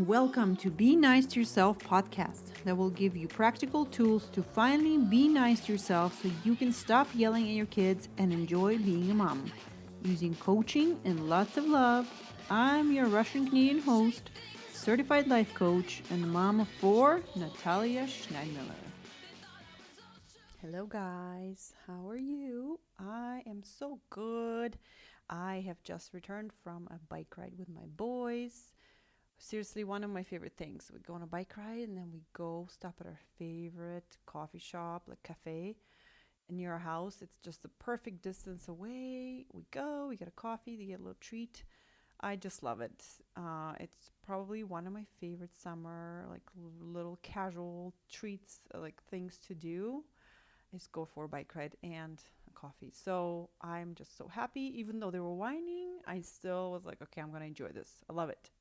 Welcome to Be Nice to Yourself podcast that will give you practical tools to finally be nice to yourself so you can stop yelling at your kids and enjoy being a mom. Using coaching and lots of love, I'm your Russian Canadian host, certified life coach, and mom of four, Natalia Schneidmiller. Hello, guys. How are you? I am so good. I have just returned from a bike ride with my boys. Seriously, one of my favorite things. We go on a bike ride and then we go stop at our favorite coffee shop, like cafe, near our house. It's just the perfect distance away. We go, we get a coffee, they get a little treat. I just love it. It's probably one of my favorite summer, like little casual treats, like things to do is go for a bike ride and a coffee. So I'm just so happy. Even though they were whining, I still was like, okay, I'm going to enjoy this. I love it.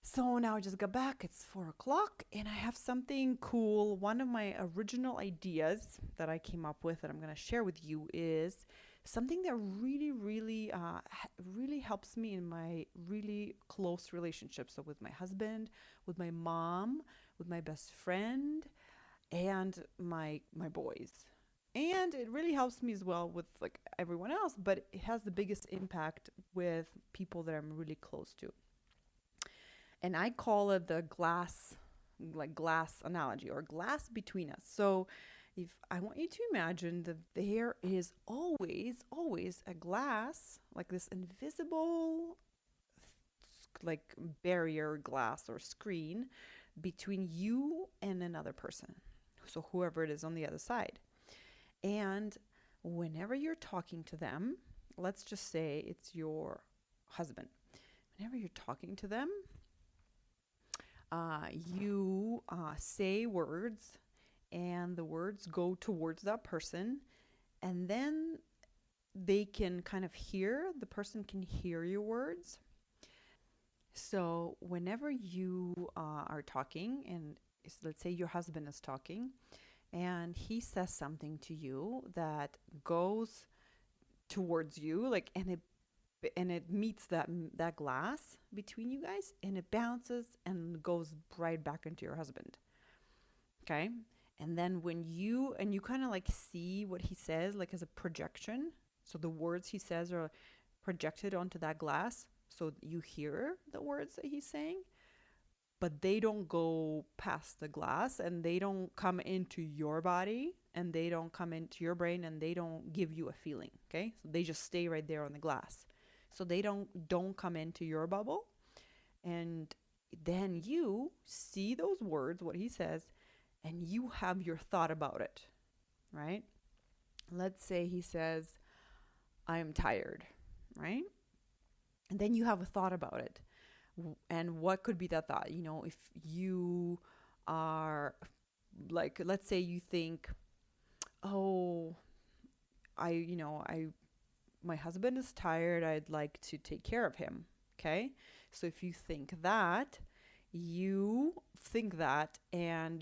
So now I just got back. It's 4 o'clock, and I have something cool. One of my original ideas that I came up with that I'm going to share with you is something that really helps me in my really close relationships. So with my husband, with my mom, with my best friend, and my boys. And it really helps me as well with like everyone else, but it has the biggest impact with people that I'm really close to, and I call it the glass analogy, or glass between us. So if I want you to imagine that there is always a glass, like this invisible like barrier glass or screen between you and another person. So whoever it is on the other side. And whenever you're talking to them, let's just say it's your husband. Whenever you're talking to them, you say words, and the words go towards that person, and then they can kind of hear, the person can hear your words. So whenever you are talking, and let's say your husband is talking, and he says something to you that goes towards you, like, and it meets that glass between you guys, and it bounces and goes right back into your husband. Okay. And then when you kind of like see what he says, like as a projection. So the words he says are projected onto that glass. So you hear the words that he's saying, but they don't go past the glass, and they don't come into your body, and they don't come into your brain, and they don't give you a feeling. Okay. So they just stay right there on the glass. So they don't come into your bubble. And then you see those words, what he says, and you have your thought about it, right? Let's say he says, I'm tired, right? And then you have a thought about it. And what could be that thought? If you are like, let's say you think, oh, my husband is tired. I'd like to take care of him. Okay. So if you think that, and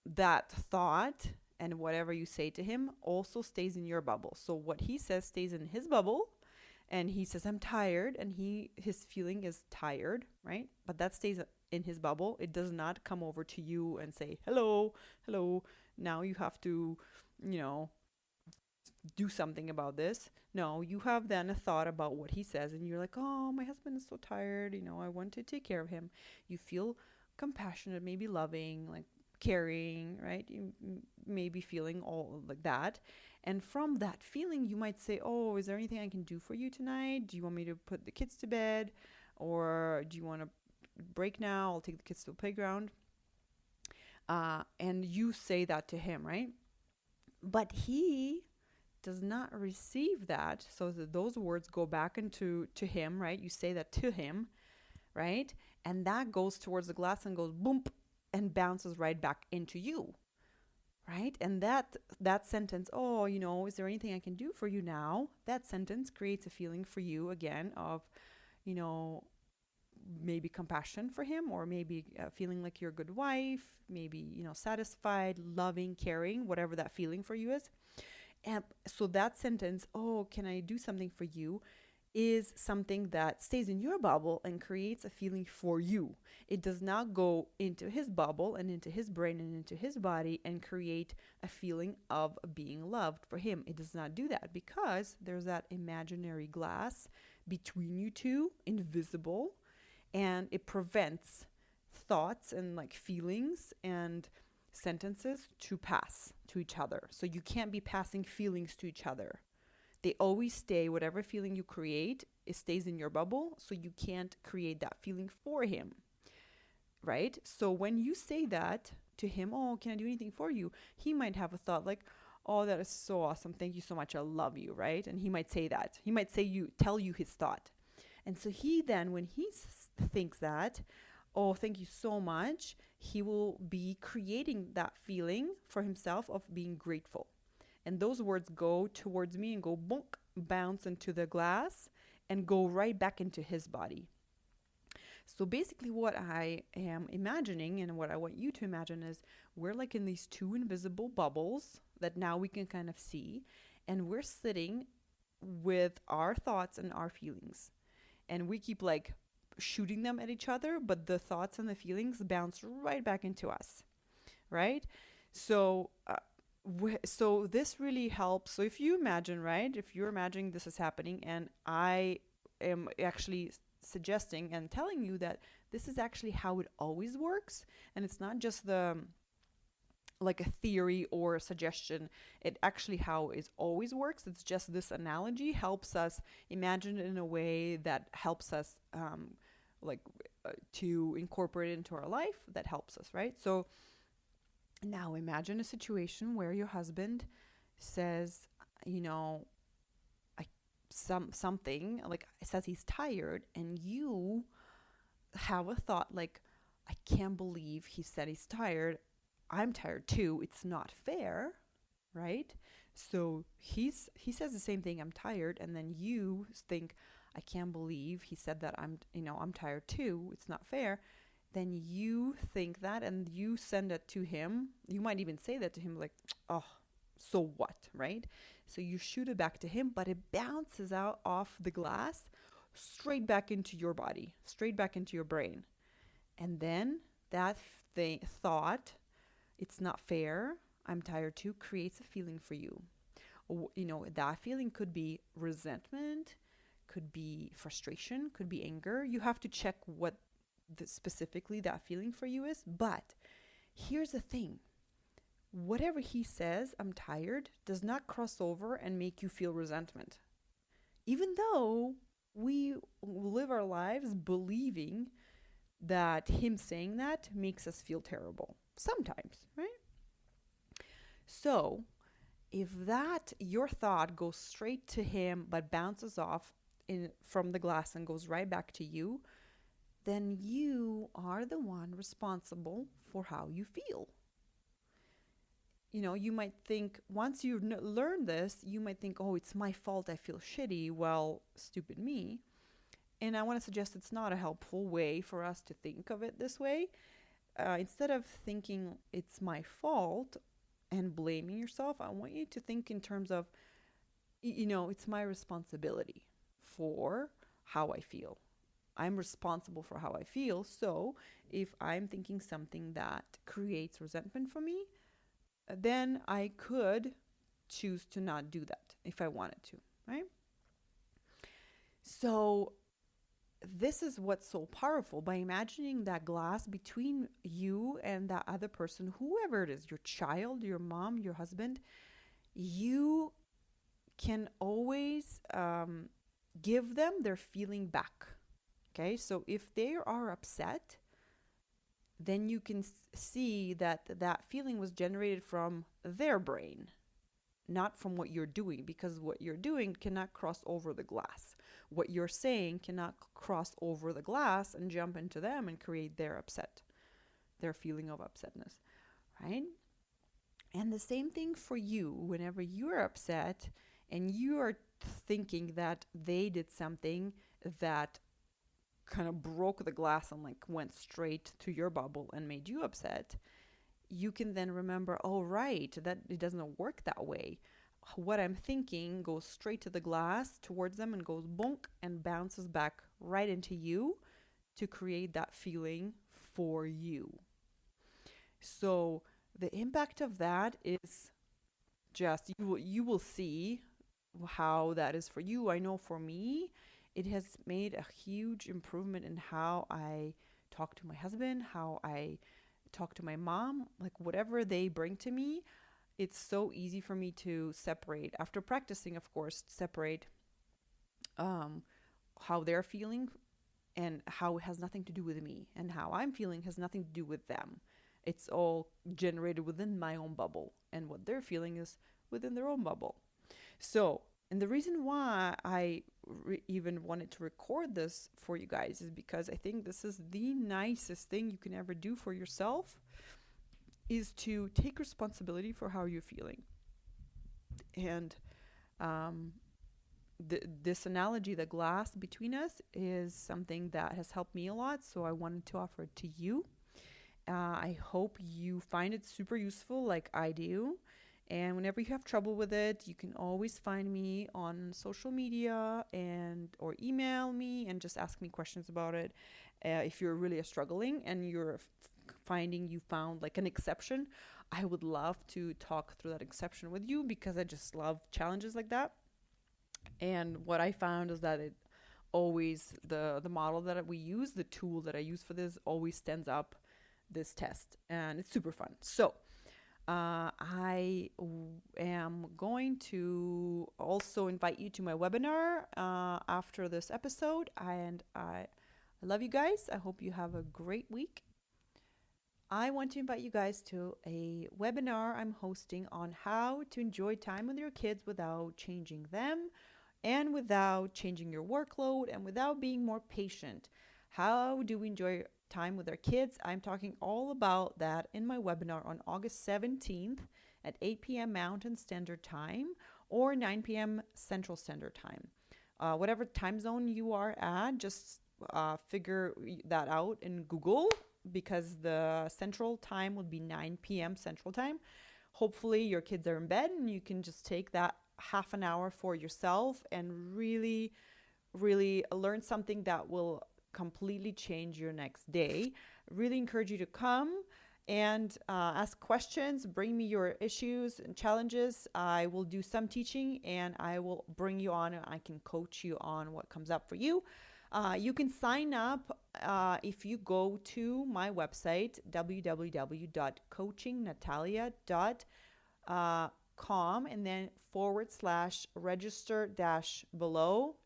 that thought and whatever you say to him also stays in your bubble. So what he says stays in his bubble, and he says, I'm tired, and his feeling is tired, right? But that stays in his bubble. It does not come over to you and say, hello, now you have to, you know, do something about this. No, you have then a thought about what he says, and you're like, oh, my husband is so tired. I want to take care of him. You feel compassionate, maybe loving, like caring, right? You may be feeling all like that. And from that feeling, you might say, oh, is there anything I can do for you tonight? Do you want me to put the kids to bed? Or do you want to break now? I'll take the kids to the playground. And you say that to him, right? But he does not receive that, so that those words go back into to him, right? You say that to him, right? And that goes towards the glass and goes boom, and bounces right back into you, right? And that sentence, oh, is there anything I can do for you now? That sentence creates a feeling for you again of, you know maybe compassion for him, or maybe feeling like you're a good wife, maybe satisfied, loving, caring, whatever that feeling for you is. And so that sentence, oh, can I do something for you, is something that stays in your bubble and creates a feeling for you. It does not go into his bubble and into his brain and into his body and create a feeling of being loved for him. It does not do that because there's that imaginary glass between you two, invisible, and it prevents thoughts and like feelings and sentences to pass to each other. So you can't be passing feelings to each other. They always stay, whatever feeling you create, it stays in your bubble, so you can't create that feeling for him, right? So when you say that to him, oh, can I do anything for you? He might have a thought like, oh, that is so awesome. Thank you so much. I love you, right? And he might say that. He might tell you his thought. And so he then, when he thinks that, oh, thank you so much, he will be creating that feeling for himself of being grateful. And those words go towards me and go bonk, bounce into the glass and go right back into his body. So basically what I am imagining and what I want you to imagine is we're like in these two invisible bubbles that now we can kind of see, and we're sitting with our thoughts and our feelings. And we keep like shooting them at each other, but the thoughts and the feelings bounce right back into us, right? So so this really helps. So if you imagine, right, if you're imagining this is happening, and I am actually suggesting and telling you that this is actually how it always works, and it's not just the like a theory or a suggestion, it actually how it always works. It's just this analogy helps us imagine it in a way that helps us like to incorporate it into our life, that helps us, right? So now imagine a situation where your husband says, you know, something like says he's tired, and you have a thought like, I can't believe he said he's tired. I'm tired too. It's not fair, right? So he says the same thing, I'm tired, and then you think, I can't believe he said that I'm tired too. It's not fair. Then you think that and you send it to him. You might even say that to him like, oh, so what, right? So you shoot it back to him, but it bounces out off the glass straight back into your body, straight back into your brain. And then that thought, it's not fair, I'm tired too, creates a feeling for you. That feeling could be resentment, could be frustration, could be anger. You have to check what specifically that feeling for you is. But here's the thing. Whatever he says, I'm tired, does not cross over and make you feel resentment. Even though we live our lives believing that him saying that makes us feel terrible. Sometimes, right? So if that your thought goes straight to him but bounces off from the glass and goes right back to you, then you are the one responsible for how you feel. You might think, once you learn this, you might think, oh, it's my fault, I feel shitty. Well, stupid me. And I want to suggest it's not a helpful way for us to think of it this way. Instead of thinking it's my fault and blaming yourself, I want you to think in terms of, it's my responsibility for how I feel. I'm responsible for how I feel. So if I'm thinking something that creates resentment for me, then I could choose to not do that if I wanted to, right? So this is what's so powerful. By imagining that glass between you and that other person, whoever it is, your child, your mom, your husband, you can always give them their feeling back. Okay, so if they are upset, then you can see that that feeling was generated from their brain, not from what you're doing, because what you're doing cannot cross over the glass. What you're saying cannot cross over the glass and jump into them and create their feeling of upsetness, right? And the same thing for you. Whenever you're upset and you are thinking that they did something that kind of broke the glass and like went straight to your bubble and made you upset, you can then remember, oh, right, that it doesn't work that way. what I'm thinking goes straight to the glass towards them and goes bonk and bounces back right into you to create that feeling for you. So the impact of that is just you will see how that is for you. I know for me, it has made a huge improvement in how I talk to my husband, how I talk to my mom, like whatever they bring to me. It's so easy for me to separate after practicing, of course, separate um, how they're feeling and how it has nothing to do with me, and how I'm feeling has nothing to do with them. It's all generated within my own bubble, and what they're feeling is within their own bubble. So, and the reason why I even wanted to record this for you guys is because I think this is the nicest thing you can ever do for yourself, is to take responsibility for how you're feeling. And um, this analogy, the glass between us, is something that has helped me a lot. So I wanted to offer it to you. I hope you find it super useful like I do. And whenever you have trouble with it, you can always find me on social media and or email me and just ask me questions about it. If you're really struggling and you're finding you found like an exception, I would love to talk through that exception with you, because I just love challenges like that. And what I found is that it always, the model that we use, the tool that I use for this, always stands up this test, and it's super fun. So am going to also invite you to my webinar after this episode, and I love you guys. I hope you have a great week. I want to invite you guys to a webinar I'm hosting on how to enjoy time with your kids without changing them, and without changing your workload, and without being more patient. How do we enjoy time with our kids? I'm talking all about that in my webinar on August 17th at 8 p.m. Mountain Standard Time or 9 p.m. Central Standard Time. Whatever time zone you are at, just figure that out in Google, because the central time would be 9 p.m. Central Time. Hopefully your kids are in bed and you can just take that half an hour for yourself and really, really learn something that will completely change your next day. Really encourage you to come and ask questions. Bring me your issues and challenges. I will do some teaching and I will bring you on and I can coach you on what comes up for you. You can sign up if you go to my website, www.coachingnatalia.com, and then /register-below-.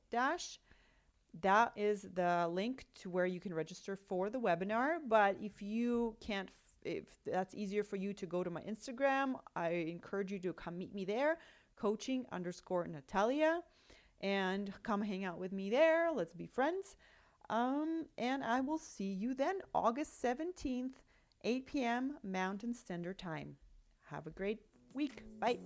That is the link to where you can register for the webinar. But if you can't, if that's easier for you to go to my Instagram, I encourage you to come meet me there, coaching_Natalia, and come hang out with me there. Let's be friends. And I will see you then, August 17th, 8 p.m. Mountain Standard Time. Have a great week. Bye.